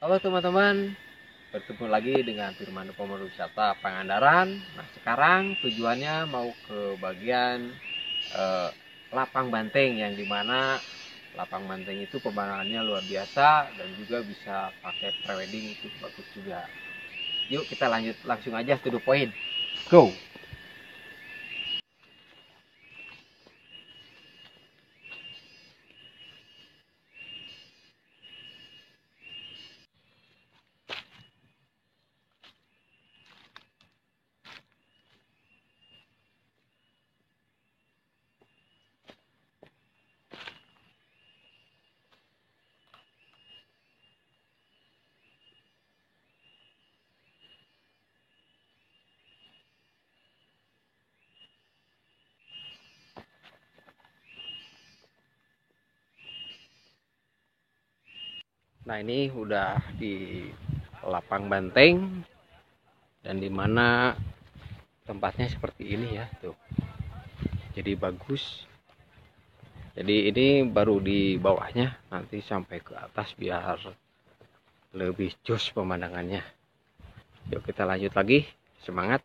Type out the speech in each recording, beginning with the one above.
Halo teman-teman, bertemu lagi dengan Firman Pemandu Wisata Pangandaran. Nah sekarang tujuannya mau ke bagian eh, Lapang Banteng, yang dimana Lapang Banteng itu pemandangannya luar biasa dan juga bisa pakai prewedding, itu bagus juga. Yuk kita lanjut langsung aja to the point. Go! Nah ini udah di Lapang Banteng, dan dimana tempatnya seperti ini ya tuh. Jadi bagus. Jadi ini baru di bawahnya, nanti sampai ke atas biar lebih jos pemandangannya. Yuk kita lanjut lagi, semangat.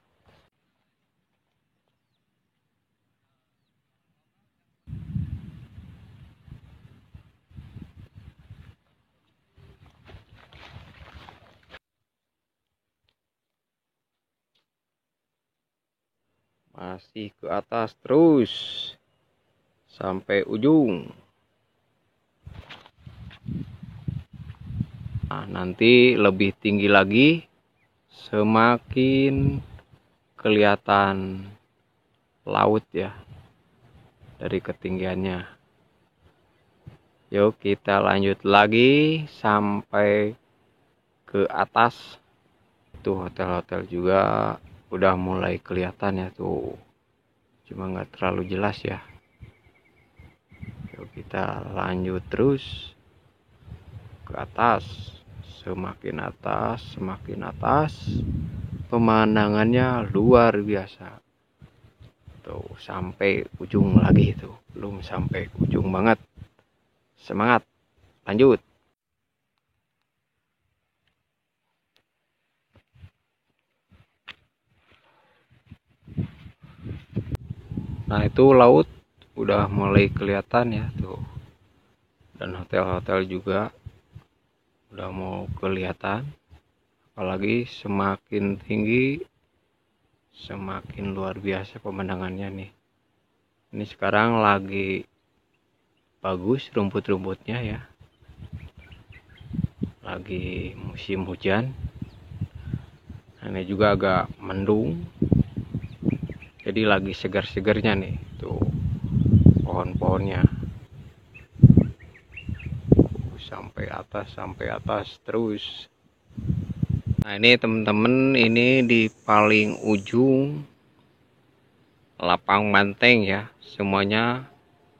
Masih ke atas terus sampai ujung. Nah nanti lebih tinggi lagi, semakin kelihatan laut ya dari ketinggiannya. Yuk kita lanjut lagi sampai ke atas. Tuh hotel-hotel juga udah mulai kelihatan ya tuh, cuma nggak terlalu jelas ya. Yuk kita lanjut terus ke atas, semakin atas pemandangannya luar biasa tuh, sampai ujung lagi tuh, belum sampai ujung banget. Semangat, lanjut. Nah itu laut udah mulai kelihatan ya tuh, dan hotel-hotel juga udah mau kelihatan. Apalagi semakin tinggi semakin luar biasa pemandangannya nih. Ini sekarang lagi bagus rumput-rumputnya ya, lagi musim hujan. Ini juga agak mendung, jadi lagi segar-segarnya nih tuh pohon-pohonnya. Sampai atas terus. Nah ini temen-temen, ini di paling ujung Lapang Banteng ya, semuanya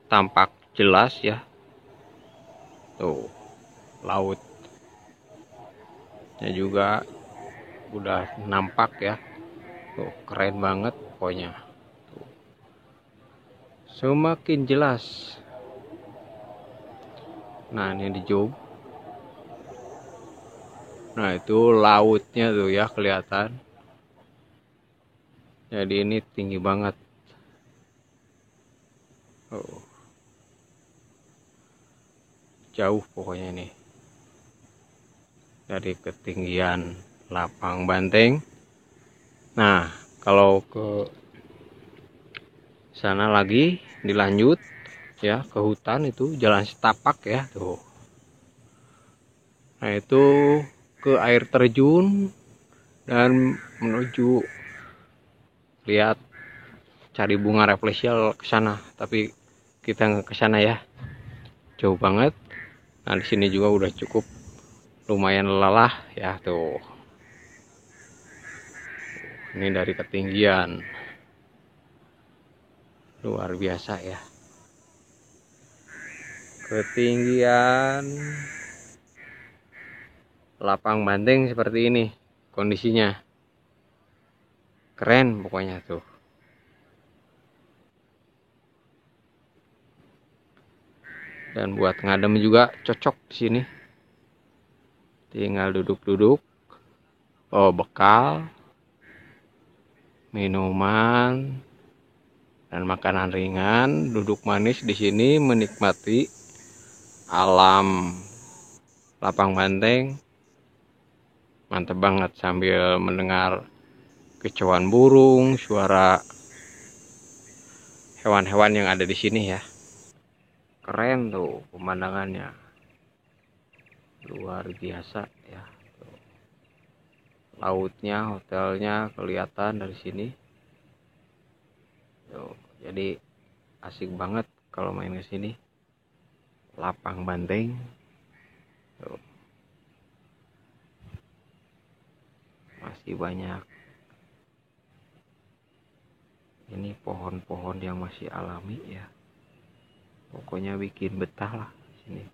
tampak jelas ya tuh, lautnya juga udah nampak ya tuh, keren banget pokoknya tuh. Semakin jelas. Nah ini di zoom, nah itu lautnya tuh ya kelihatan. Jadi ini tinggi banget. Oh, jauh pokoknya nih dari ketinggian Lapang Banteng. Nah kalau ke sana lagi dilanjut ya ke hutan, itu jalan setapak ya tuh. Nah itu ke air terjun dan menuju lihat, cari bunga rafflesia ke sana, tapi kita nggak ke sana ya, jauh banget. Nah di sini juga udah cukup lumayan lelah ya tuh. Ini dari ketinggian luar biasa ya, ketinggian Lapang Banteng seperti ini kondisinya, keren pokoknya tuh. Dan buat ngadem juga cocok di sini. tinggal duduk-duduk, bawa bekal, minuman, dan makanan ringan, duduk manis di sini menikmati alam lapang banteng. Mantap banget sambil mendengar kicauan burung, suara hewan-hewan yang ada di sini ya. Keren tuh pemandangannya. Luar biasa ya. Lautnya, hotelnya kelihatan dari sini. Tuh, jadi asik banget kalau main ke sini. Lapang banteng. Tuh. Masih banyak. Ini pohon-pohon yang masih alami ya. Pokoknya bikin betah lah sini.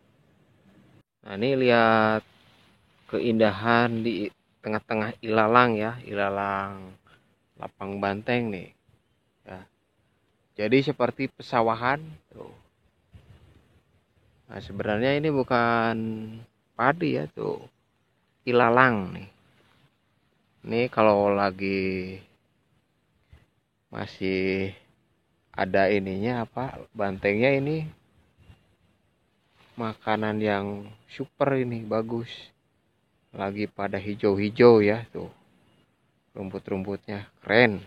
Nah, ini lihat keindahan di tengah-tengah ilalang ya, ilalang lapang banteng nih. Ya. Jadi seperti pesawahan. Tuh. Nah, sebenarnya ini bukan padi ya tuh, ilalang nih. Ini kalau lagi masih ada ininya apa, bantengnya ini makanan yang super ini, bagus. Lagi pada hijau-hijau ya tuh. Rumput-rumputnya keren.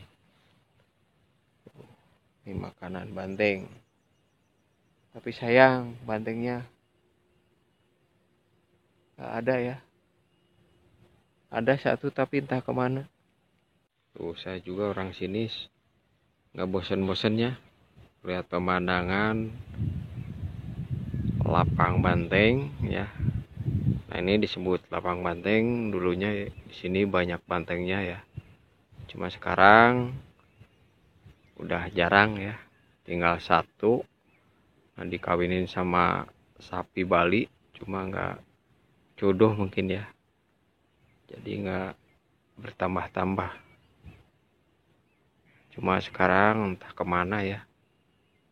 Ini makanan banteng. Tapi sayang bantengnya nggak ada ya. Ada satu tapi entah kemana. Tuh saya juga orang sini nggak bosen-bosennya lihat pemandangan lapang banteng ya. Nah, ini disebut lapang banteng, dulunya di sini banyak bantengnya ya. Cuma sekarang udah jarang ya. Tinggal satu. Nah, dikawinin sama sapi Bali, cuma nggak jodoh mungkin ya. Jadi nggak bertambah-tambah. Cuma sekarang entah kemana ya.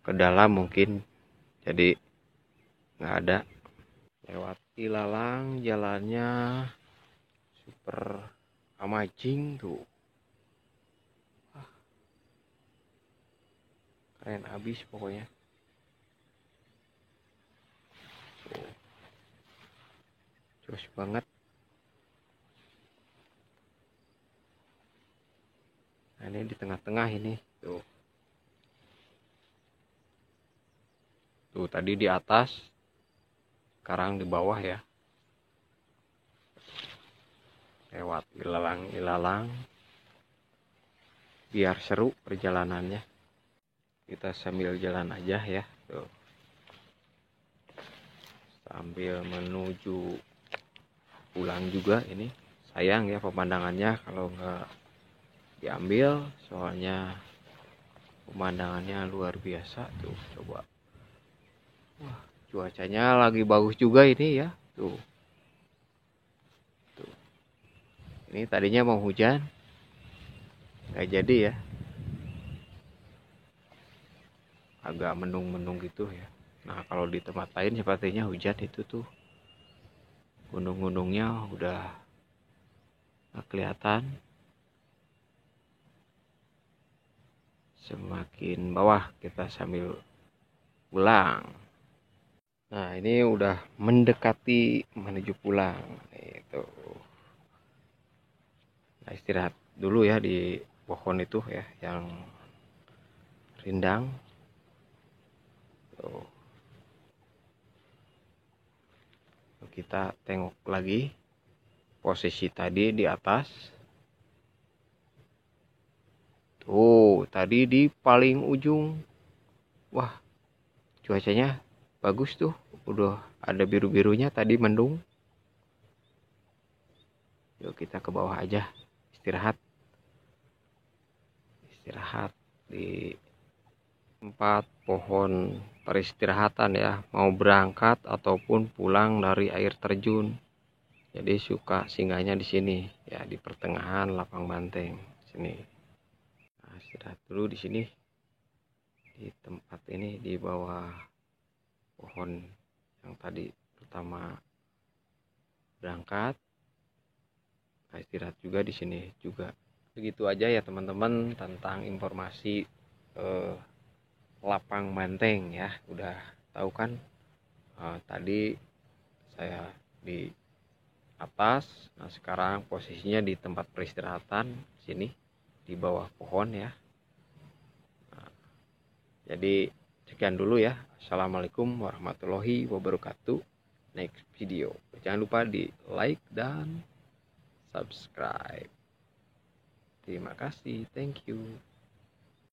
Ke dalam mungkin. Jadi nggak ada. Lewat ilalang jalannya super amazing tuh. Keren abis pokoknya. Tuh. Jos banget. Nah, ini di tengah-tengah ini tuh. Tuh tadi di atas, sekarang di bawah ya. Lewat ilalang-ilalang. Biar seru perjalanannya. Kita sambil jalan aja ya. Tuh. Sambil menuju pulang juga ini. Sayang ya pemandangannya kalau nggak diambil. Soalnya pemandangannya luar biasa. Tuh coba. Wah, cuacanya lagi bagus juga ini ya. Tuh. Tuh. Ini tadinya mau hujan. Nggak jadi ya. Agak mendung-mendung gitu ya. Nah, kalau di tempat lain sepertinya hujan itu tuh. Gunung-gunungnya udah nggak kelihatan. Semakin bawah kita sambil pulang. Nah, ini udah mendekati menuju pulang. Itu. Nah, istirahat dulu ya di pohon itu ya yang rindang. Tuh. Kita tengok lagi posisi tadi di atas. Tuh, tadi di paling ujung. Wah, cuacanya bagus tuh. Udah ada biru-birunya tadi mendung. Yuk kita ke bawah aja. Istirahat. Istirahat di tempat pohon peristirahatan ya. Mau berangkat ataupun pulang dari air terjun. Jadi suka singgahnya di sini ya, di pertengahan lapang banteng sini. Nah, istirahat dulu di sini. Di tempat ini di bawah pohon yang tadi pertama berangkat. istirahat juga di sini juga. Begitu aja ya teman-teman tentang informasi lapang banteng ya. Udah tahu kan, tadi saya di atas, nah sekarang posisinya di tempat peristirahatan sini di bawah pohon ya. Nah, jadi sekian dulu ya. Assalamualaikum warahmatullahi wabarakatuh. Next video, jangan lupa di like dan subscribe. Terima kasih, thank you.